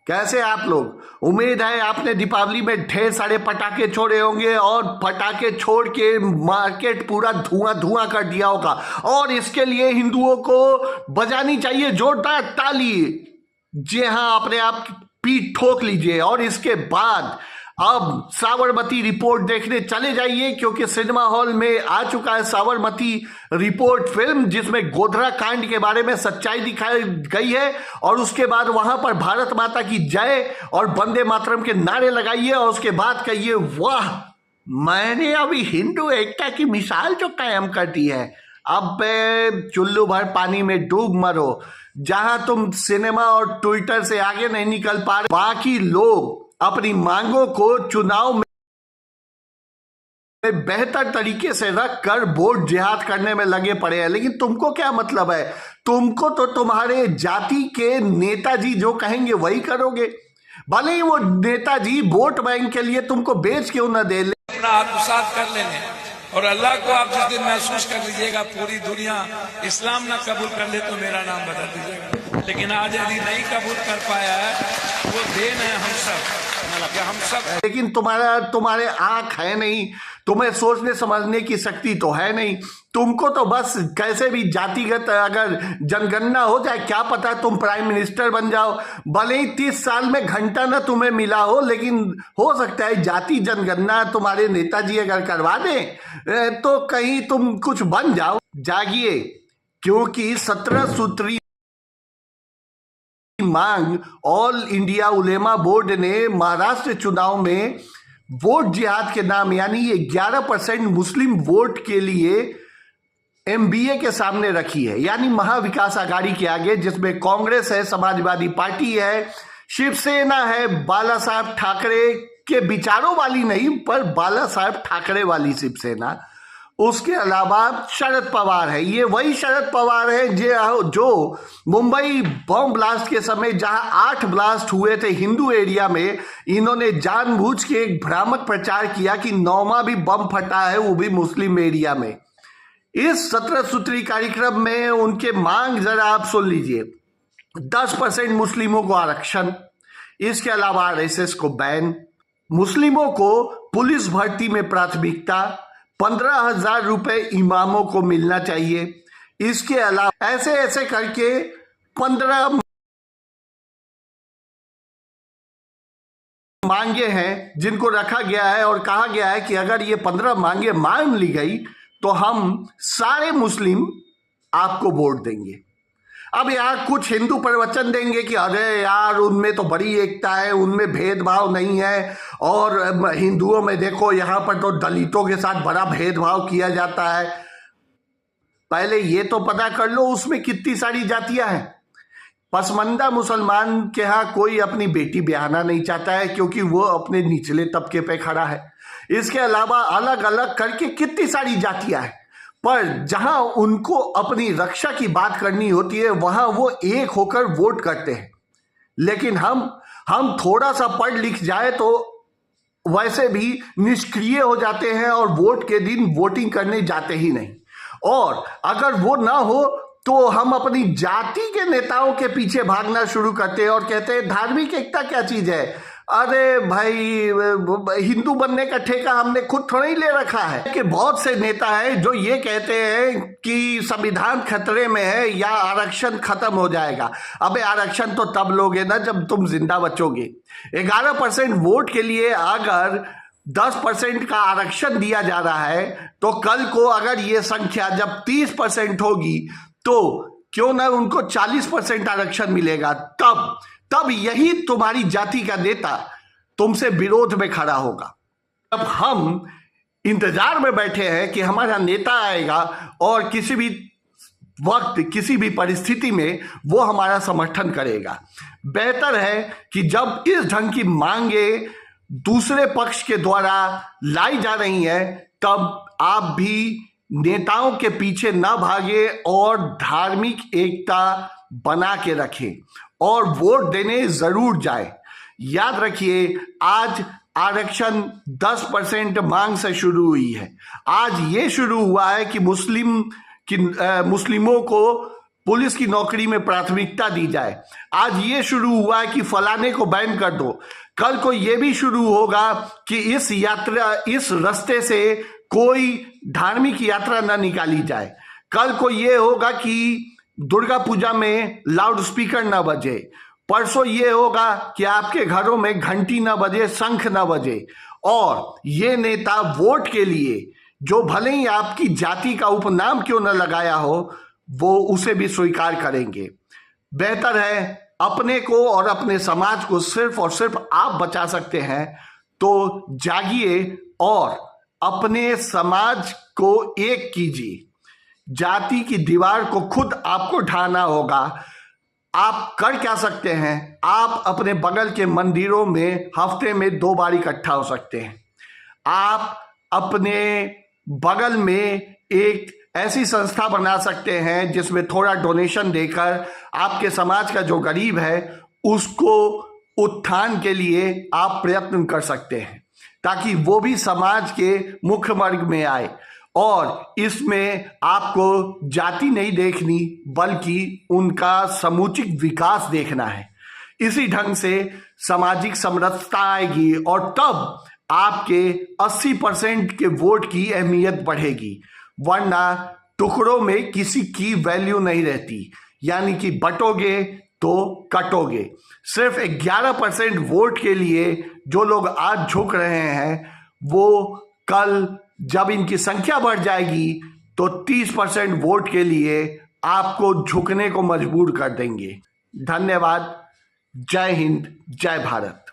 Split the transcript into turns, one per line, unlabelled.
कैसे आप लोग? उम्मीद है आपने दीपावली में ढेर सारे पटाखे छोड़े होंगे और पटाखे छोड़ के मार्केट पूरा धुआं धुआं कर दिया होगा, और इसके लिए हिंदुओं को बजानी चाहिए जोरदार ताली। जी हाँ, अपने आप की पीठ ठोक लीजिए। और इसके बाद अब साबरमती रिपोर्ट देखने चले जाइए, क्योंकि सिनेमा हॉल में आ चुका है साबरमती रिपोर्ट फिल्म, जिसमें गोधरा कांड के बारे में सच्चाई दिखाई गई है। और उसके बाद वहां पर भारत माता की जय और वंदे मातरम के नारे लगाइए, और उसके बाद कहिए वाह, मैंने अभी हिंदू एकता की मिसाल जो कायम कर दी है। अब चुल्लू भर पानी में डूब मरो। जहां तुम सिनेमा और ट्विटर से आगे नहीं निकल पा रहे, बाकी लोग अपनी मांगों को चुनाव में बेहतर तरीके से रख कर वोट जिहाद करने में लगे पड़े हैं। लेकिन तुमको क्या मतलब है? तुमको तो तुम्हारे जाति के नेताजी जो कहेंगे वही करोगे, भले ही वो नेताजी वोट बैंक के लिए तुमको बेच क्यों ना दे।
अपना आत्मसात कर लेने, और अल्लाह को आप जिस दिन महसूस कर लीजिएगा पूरी दुनिया इस्लाम ना कबूल कर ले तो मेरा नाम बदल दीजिएगा। लेकिन आज यदि नहीं कबूल कर पाया है, वो देन है हम सब।
लेकिन तुम्हारे आंख है नहीं, तुम्हें सोचने समझने की शक्ति तो है नहीं। तुमको तो बस कैसे भी जातिगत अगर जनगणना हो जाए, क्या पता तुम प्राइम मिनिस्टर बन जाओ। भले ही 30 साल में घंटा ना तुम्हें मिला हो, लेकिन हो सकता है जाति जनगणना तुम्हारे नेताजी अगर करवा दें तो कहीं तुम कुछ बन जाओ। जागिए, क्योंकि 17 सूत्री मांग ऑल इंडिया उलेमा बोर्ड ने महाराष्ट्र चुनाव में वोट जिहाद के नाम यानी 11% मुस्लिम वोट के लिए एमबीए के सामने रखी है, यानी महाविकास आघाड़ी के आगे, जिसमें कांग्रेस है, समाजवादी पार्टी है, शिवसेना है, बाला साहब ठाकरे के विचारों वाली नहीं पर बाला साहब ठाकरे वाली शिवसेना, उसके अलावा शरद पवार है। ये वही शरद पवार है जो मुंबई बम ब्लास्ट के समय जहां 8 ब्लास्ट हुए थे हिंदू एरिया में, इन्होंने जानबूझ के एक भ्रामक प्रचार किया कि 9वां भी बम फटा है, वो भी मुस्लिम एरिया में। इस 17 सूत्री कार्यक्रम में उनके मांग जरा आप सुन लीजिए। 10% मुस्लिमों को आरक्षण, इसके अलावा आरएसएस को बैन, मुस्लिमों को पुलिस भर्ती में प्राथमिकता, 15,000 रुपए इमामों को मिलना चाहिए। इसके अलावा ऐसे ऐसे करके 15 मांगे हैं जिनको रखा गया है, और कहा गया है कि अगर ये 15 मांगे मान ली गई तो हम सारे मुस्लिम आपको वोट देंगे। अब यार कुछ हिंदू प्रवचन देंगे कि अरे यार उनमें तो बड़ी एकता है, उनमें भेदभाव नहीं है, और हिंदुओं में देखो यहाँ पर तो दलितों के साथ बड़ा भेदभाव किया जाता है। पहले ये तो पता कर लो उसमें कितनी सारी जातियां हैं। पसमंदा मुसलमान के यहाँ कोई अपनी बेटी ब्याहना नहीं चाहता है, क्योंकि वो अपने निचले तबके पे खड़ा है। इसके अलावा अलग अलग करके कितनी सारी जातियां हैं, पर जहां उनको अपनी रक्षा की बात करनी होती है वहां वो एक होकर वोट करते हैं। लेकिन हम थोड़ा सा पढ़ लिख जाए तो वैसे भी निष्क्रिय हो जाते हैं और वोट के दिन वोटिंग करने जाते ही नहीं। और अगर वो ना हो तो हम अपनी जाति के नेताओं के पीछे भागना शुरू करते हैं और कहते हैं धार्मिक एकता क्या चीज है। अरे भाई, हिंदू बनने का ठेका हमने खुद थोड़ा ही ले रखा है। कि बहुत से नेता हैं जो ये कहते हैं कि संविधान खतरे में है या आरक्षण खत्म हो जाएगा। अबे आरक्षण तो तब लोगे ना जब तुम जिंदा बचोगे। 11% वोट के लिए अगर 10% का आरक्षण दिया जा रहा है, तो कल को अगर ये संख्या जब 30% होगी तो क्यों ना उनको 40% आरक्षण मिलेगा। तब यही तुम्हारी जाति का नेता तुमसे विरोध में खड़ा होगा। अब हम इंतजार में बैठे हैं कि हमारा नेता आएगा और किसी भी वक्त किसी भी परिस्थिति में वो हमारा समर्थन करेगा। बेहतर है कि जब इस ढंग की मांगे दूसरे पक्ष के द्वारा लाई जा रही है, तब आप भी नेताओं के पीछे ना भागे और धार्मिक एकता बना के रखें और वोट देने जरूर जाए। याद रखिए, आज आरक्षण 10% मांग से शुरू हुई है। आज ये शुरू हुआ है कि मुस्लिमों को पुलिस की नौकरी में प्राथमिकता दी जाए। आज ये शुरू हुआ है कि फलाने को बैन कर दो, कल को ये भी शुरू होगा कि इस रास्ते से कोई धार्मिक यात्रा न निकाली जाए। कल को ये होगा कि दुर्गा पूजा में लाउड स्पीकर न बजे। परसों ये होगा कि आपके घरों में घंटी न बजे, शंख न बजे। और ये नेता वोट के लिए, जो भले ही आपकी जाति का उपनाम क्यों न लगाया हो, वो उसे भी स्वीकार करेंगे। बेहतर है अपने को और अपने समाज को सिर्फ और सिर्फ आप बचा सकते हैं, तो जागिए और अपने समाज को एक कीजिए। जाति की दीवार को खुद आपको ढाना होगा। आप कर क्या सकते हैं? आप अपने बगल के मंदिरों में हफ्ते में 2 बार इकट्ठा हो सकते हैं। आप अपने बगल में एक ऐसी संस्था बना सकते हैं जिसमें थोड़ा डोनेशन देकर आपके समाज का जो गरीब है उसको उत्थान के लिए आप प्रयत्न कर सकते हैं, ताकि वो भी समाज के मुख्य वर्ग में आए। और इसमें आपको जाति नहीं देखनी, बल्कि उनका समुचित विकास देखना है। इसी ढंग से सामाजिक समरसता आएगी और तब आपके 80% के वोट की अहमियत बढ़ेगी। वरना टुकड़ों में किसी की वैल्यू नहीं रहती, यानी कि बटोगे तो कटोगे। सिर्फ 11% वोट के लिए जो लोग आज झुक रहे हैं, वो कल जब इनकी संख्या बढ़ जाएगी तो 30% वोट के लिए आपको झुकने को मजबूर कर देंगे। धन्यवाद। जय हिंद, जय भारत।